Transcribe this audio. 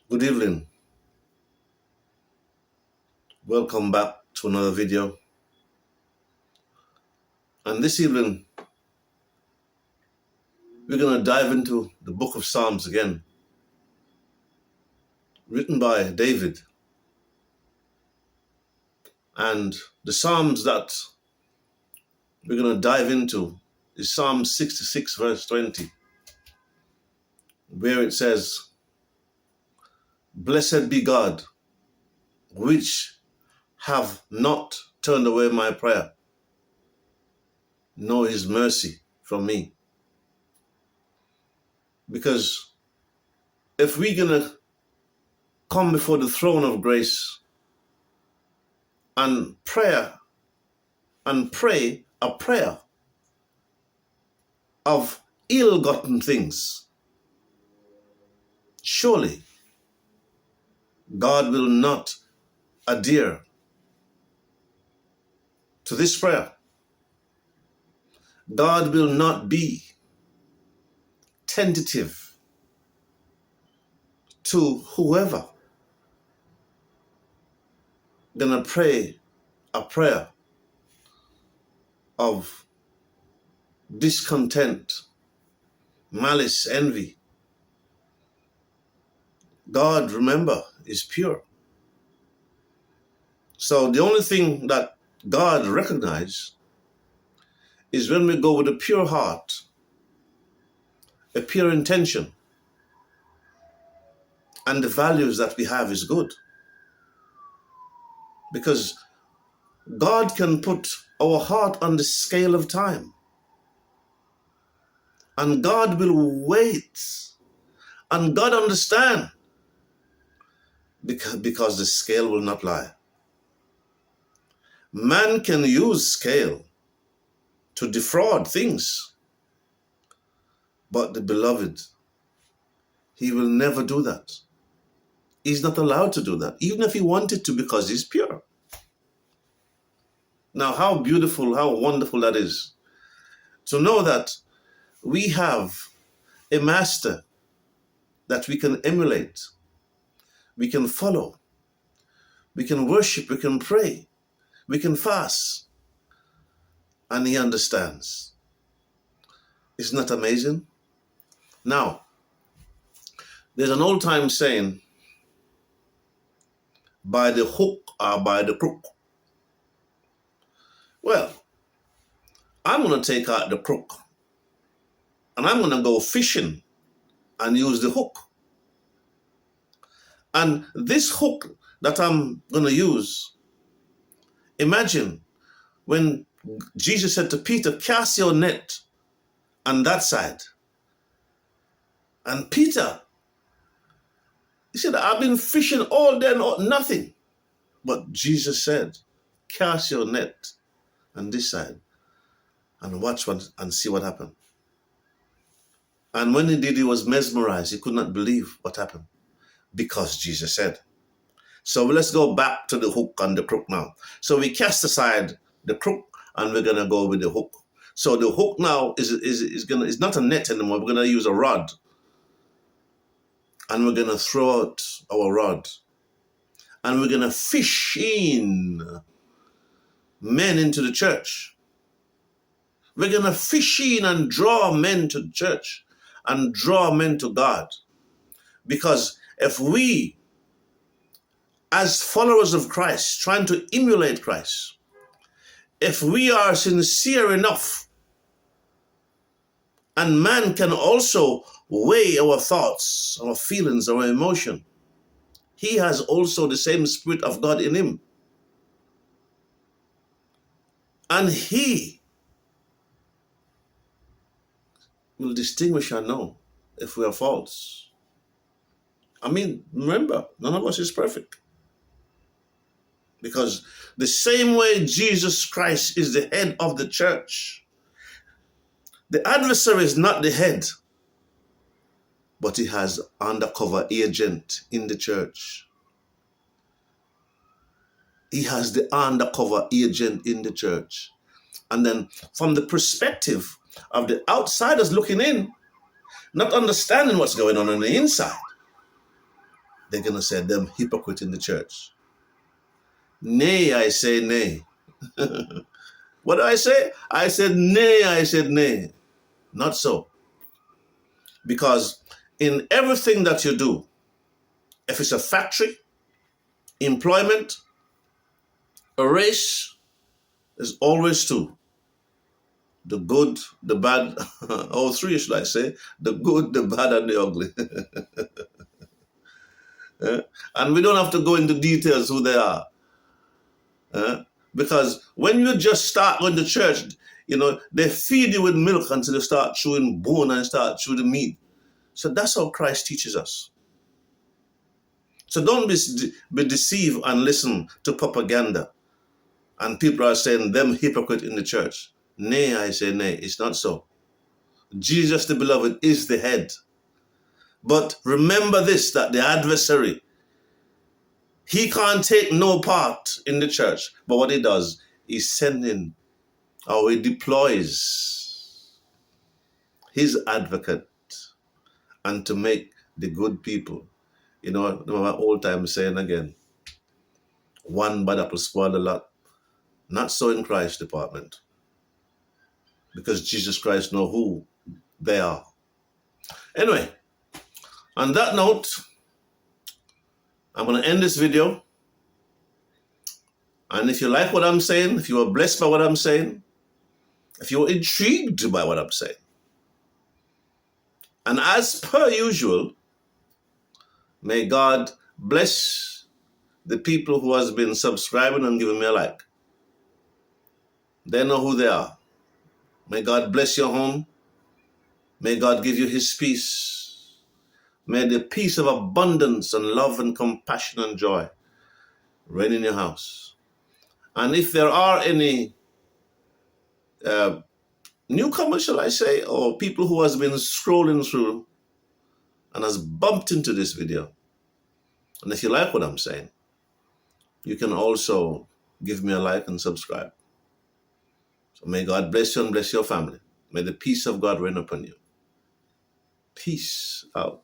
Good evening. Welcome back to another video. And this evening, we're going to dive into the book of Psalms again, written by David. And the Psalms that we're going to dive into is Psalm 66, verse 20, where it says, "Blessed be God, which have not turned away my prayer, nor his mercy from me." Because if we're going to come before the throne of grace and pray a prayer of ill-gotten things, surely God will not adhere to this prayer. God will not be tentative to whoever gonna pray a prayer of discontent, malice, envy. God, remember, is pure. So the only thing that God recognizes is when we go with a pure heart, a pure intention, and the values that we have is good. Because God can put our heart on the scale of time, and God will wait, and God understand, because the scale will not lie. Man can use scale to defraud things, but the beloved, he will never do that. He's not allowed to do that, even if he wanted to, because he's pure. Now, how beautiful, how wonderful that is to know that we have a master that we can emulate, we can follow, we can worship, we can pray, we can fast, and he understands. Isn't that amazing? Now, there's an old time saying, by the hook or by the crook. Well, I'm going to take out the crook and I'm going to go fishing and use the hook. And this hook that I'm going to use, imagine when Jesus said to Peter, "Cast your net on that side." And Peter, he said, "I've been fishing all day, nothing." But Jesus said, "Cast your net on this side and watch and see what happened." And when he did, he was mesmerized. He could not believe what happened because Jesus said. So let's go back to the hook and the crook now. So we cast aside the crook and we're gonna go with the hook. So the hook now is not a net anymore. We're gonna use a rod, and we're gonna throw out our rod, and we're gonna fish in men into the church. We're gonna fish in and draw men to the church and draw men to God. Because if we, as followers of Christ, trying to emulate Christ, if we are sincere enough, and man can also weigh our thoughts, our feelings, our emotion, he has also the same Spirit of God in him. And he will distinguish and know if we are false. I mean, remember, none of us is perfect. Because the same way Jesus Christ is the head of the church, the adversary is not the head, but he has undercover agent in the church. He has the undercover agent in the church. And then from the perspective of the outsiders looking in, not understanding what's going on the inside, they're going to say, them hypocrite in the church. Nay, I say nay. What do I say? I said nay, I said nay. Not so. Because in everything that you do, if it's a factory, employment, a race, there's always two. The good, the bad, or three, should I say, the good, the bad, and the ugly. And we don't have to go into details who they are. Because when you just start going to church, they feed you with milk until you start chewing bone and start chewing the meat. So that's how Christ teaches us. So don't be deceived and listen to propaganda. And people are saying them hypocrite in the church. Nay, I say nay, it's not so. Jesus the beloved is the head. But remember this, that the adversary, he can't take no part in the church. But what he does, he's sending, or he deploys his advocate, and to make the good people, my old time saying again, one bad apple spoil a lot. Not so in Christ's department. Because Jesus Christ knows who they are. Anyway, on that note, I'm going to end this video. And if you like what I'm saying, if you are blessed by what I'm saying, if you're intrigued by what I'm saying, and as per usual, may God bless the people who has been subscribing and giving me a like. They know who they are. May God bless your home. May God give you his peace. May the peace of abundance and love and compassion and joy reign in your house. And if there are any newcomers, shall I say, or people who has been scrolling through and has bumped into this video, and if you like what I'm saying, you can also give me a like and subscribe. So may God bless you and bless your family. May the peace of God reign upon you. Peace out.